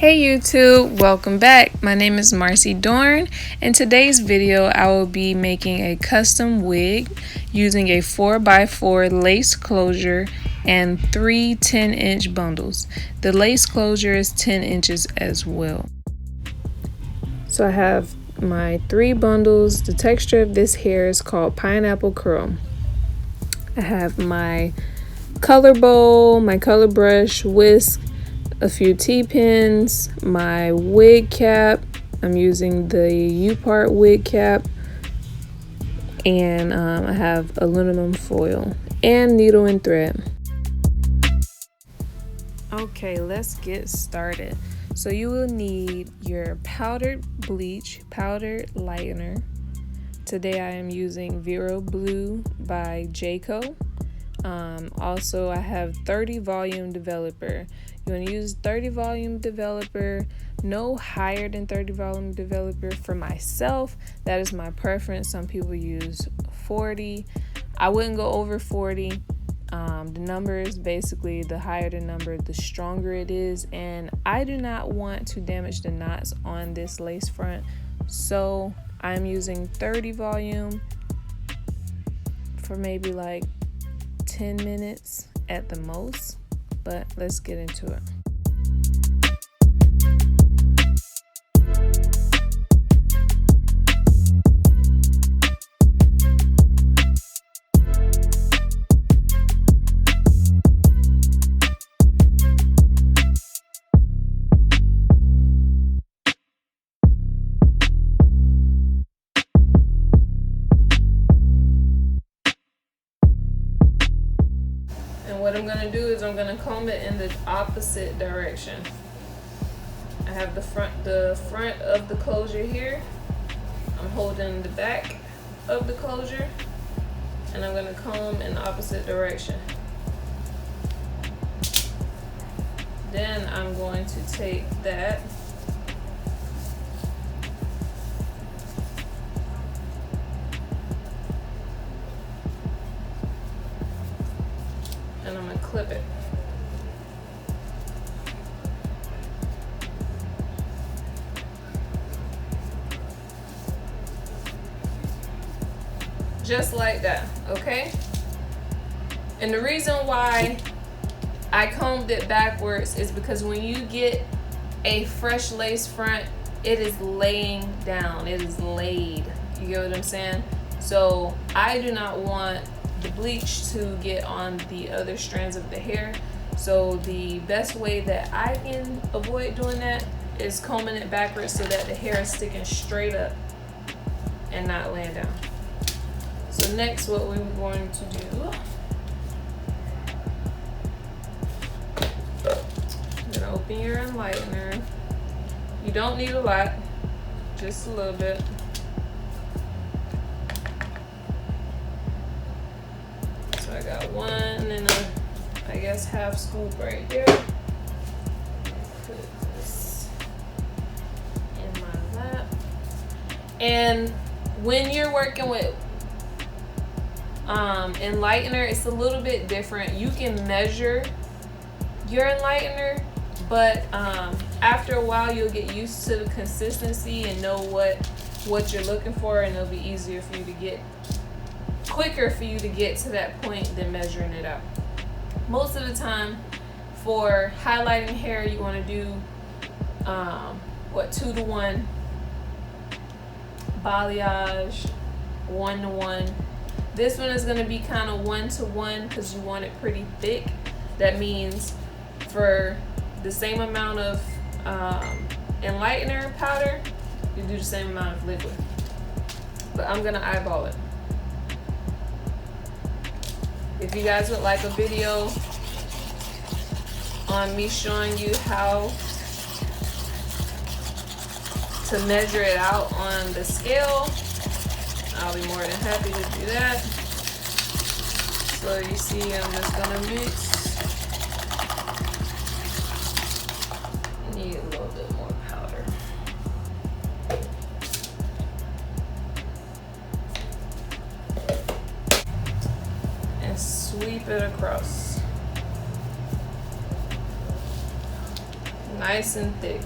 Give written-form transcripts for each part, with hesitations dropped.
Hey YouTube, welcome back. My name is Marcy Dorn. In today's video, I will be making a custom wig using a 4x4 lace closure and three 10-inch bundles. The lace closure is 10 inches as well. So I have my three bundles. The texture of this hair is called pineapple curl. I have my color bowl, my color brush, whisk, a few T-pins, my wig cap. I'm using the U-part wig cap, and I have aluminum foil and needle and thread. Okay, let's get started. So you will need your powdered bleach, powdered lightener. Today I am using Vero Blue by Jayco. Also, I have 30 volume developer. You want to use 30 volume developer, no higher than 30 volume developer. For myself, that is my preference. Some people use 40. I wouldn't go over 40. The number is basically the higher the number, the stronger it is. And I do not want to damage the knots on this lace front. So I'm using 30 volume for maybe like 10 minutes at the most, but let's get into it. What I'm gonna do is I'm gonna comb it in the opposite direction. I have the front of the closure here. I'm holding the back of the closure, and I'm gonna comb in the opposite direction. Then I'm going to take that and I'm gonna clip it. Just like that, okay? And the reason why I combed it backwards is because when you get a fresh lace front, it is laying down, it is laid. You get what I'm saying? So I do not want the bleach to get on the other strands of the hair. So the best way that I can avoid doing that is combing it backwards so that the hair is sticking straight up and not laying down. So next, what we're going to do, you're gonna open your enlightener. You don't need a lot, just a little bit. So I got one and I guess half scoop right there. Put this in my lap. And when you're working with enlightener, it's a little bit different. You can measure your enlightener, but after a while you'll get used to the consistency and know what you're looking for, and it'll be easier for you to get quicker for you to get to that point than measuring it out. Most of the time for highlighting hair, you want to do 2-to-1 balayage, 1-to-1. This one is going to be kind of 1-to-1 because you want it pretty thick. That means for the same amount of enlightener powder, you do the same amount of liquid. But I'm going to eyeball it. If you guys would like a video on me showing you how to measure it out on the scale, I'll be more than happy to do that. So you see, I'm just gonna mix. Need a little bit more powder. And sweep it across. Nice and thick.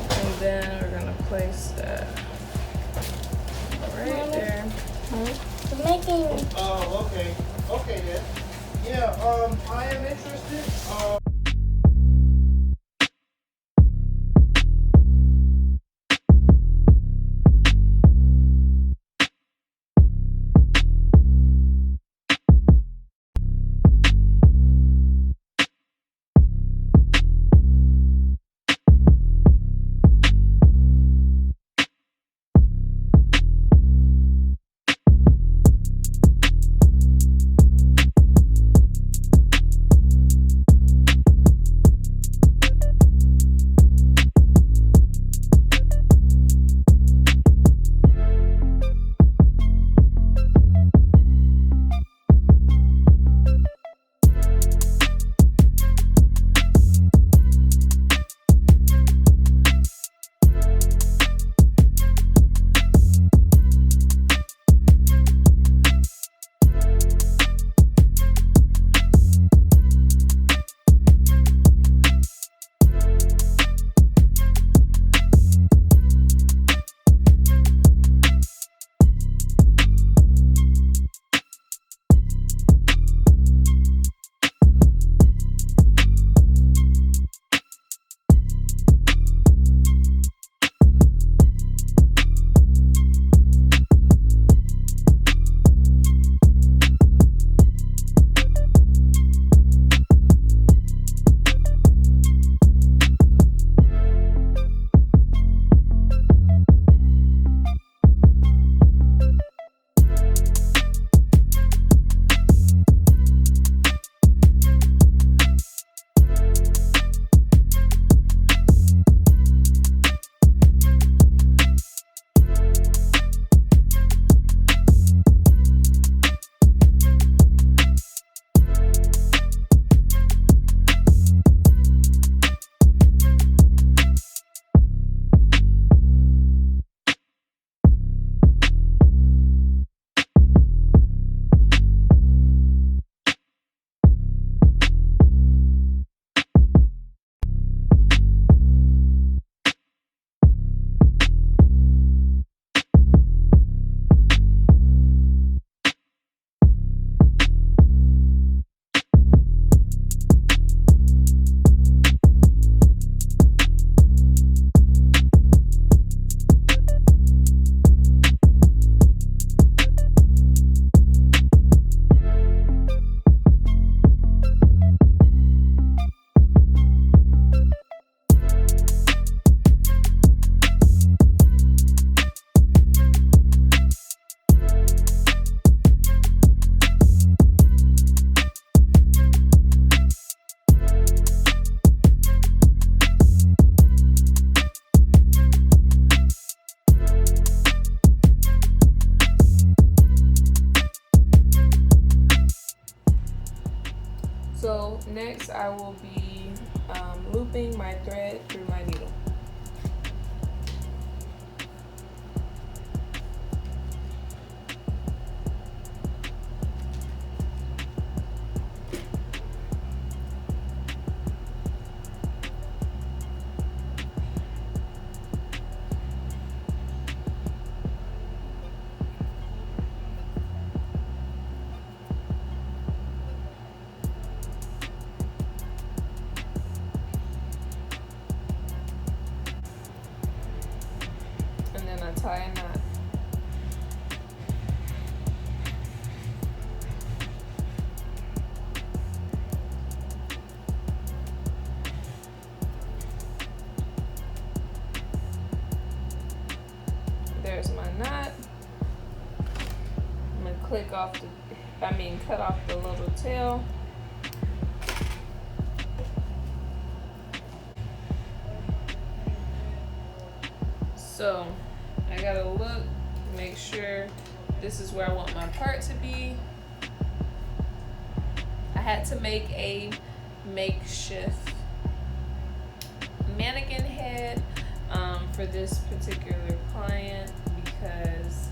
And then we're gonna place that right there. I'm making. Oh, okay. Okay then. Yeah, I am interested. So next I will be looping my thread through my needle. And then I tie a knot. There cut off the little tail. So I gotta look, make sure this is where I want my part to be. I had to make a makeshift mannequin head for this particular client because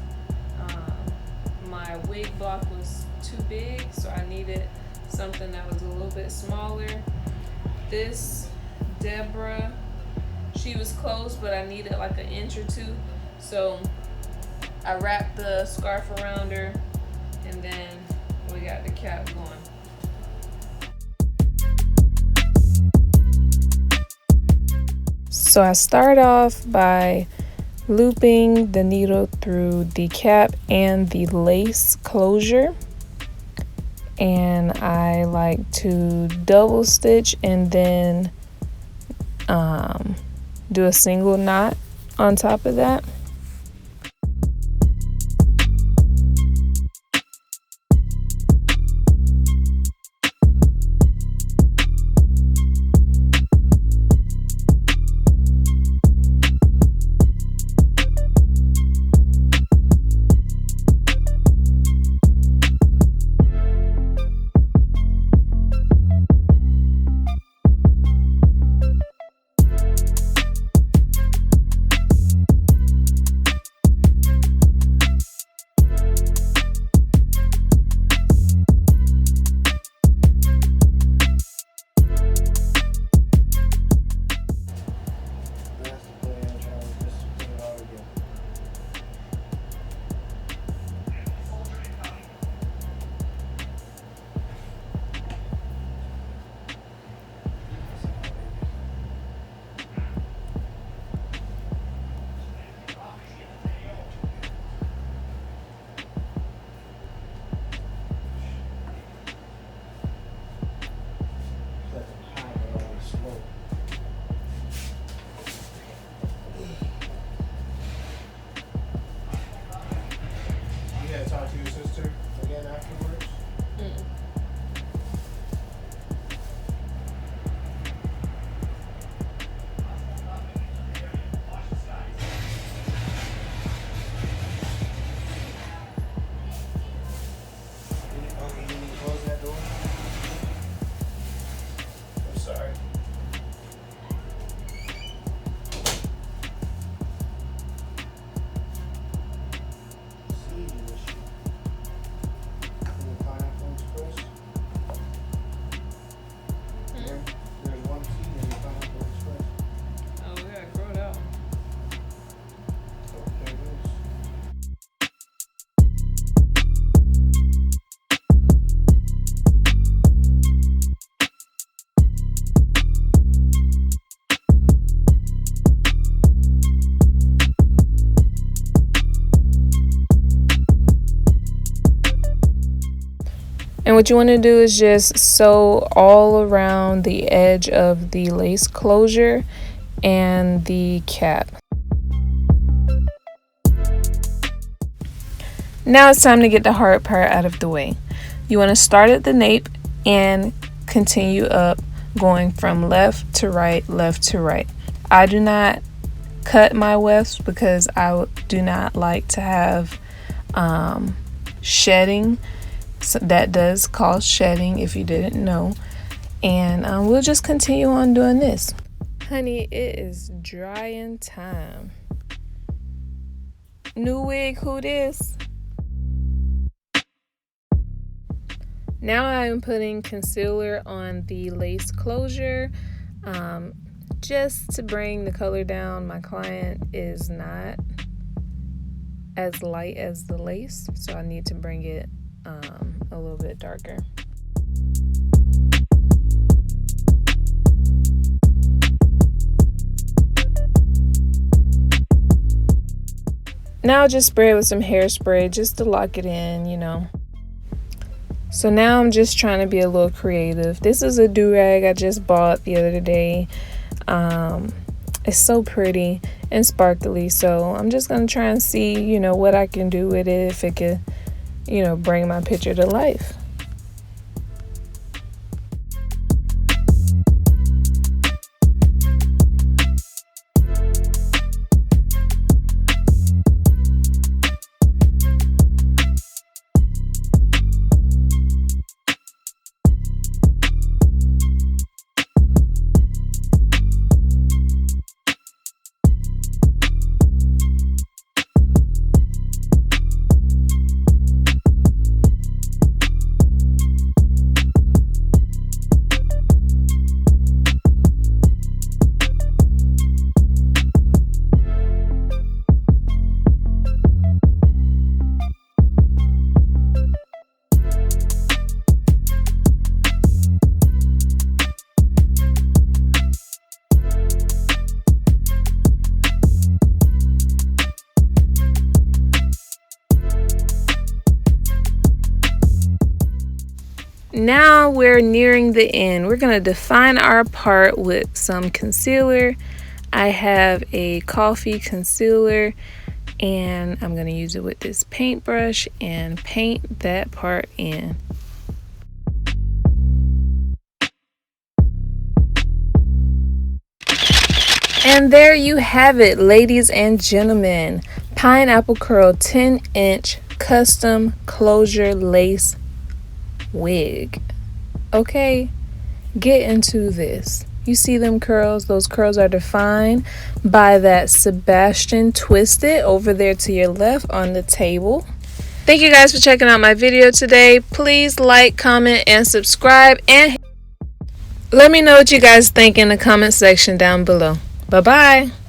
my wig block was too big, so I needed something that was a little bit smaller. This Deborah, she was close, but I needed like an inch or two, so I wrapped the scarf around her, and then we got the cap going. So I start off by looping the needle through the cap and the lace closure, and I like to double stitch and then do a single knot on top of that. Talk to your sister again afterwards? Okay, you need to close that door? I'm sorry. And what you want to do is just sew all around the edge of the lace closure and the cap. Now it's time to get the hard part out of the way. You want to start at the nape and continue up, going from left to right, left to right. I do not cut my wefts because I do not like to have shedding. So that does cause shedding if you didn't know. And we'll just continue on doing this. Honey, it is drying time. New wig, who this? Now I am putting concealer on the lace closure just to bring the color down. My client is not as light as the lace, so I need to bring it a little bit darker. Now I'll just spray it with some hairspray just to lock it in, you know. So now I'm just trying to be a little creative. This is a do-rag I just bought the other day. It's so pretty and sparkly, so I'm just gonna try and see, you know, what I can do with it, if it could bring my picture to life. Now we're nearing the end. We're going to define our part with some concealer. I have a coffee concealer and I'm going to use it with this paintbrush and paint that part in. And there you have it, ladies and gentlemen. Pineapple Curl 10-inch custom closure lace wig. Okay, get into this. You see them curls? Those curls are defined by that Sebastian twisted over there to your left on the table. Thank you guys for checking out my video today. Please like, comment, and subscribe, and let me know what you guys think in the comment section down below. Bye bye.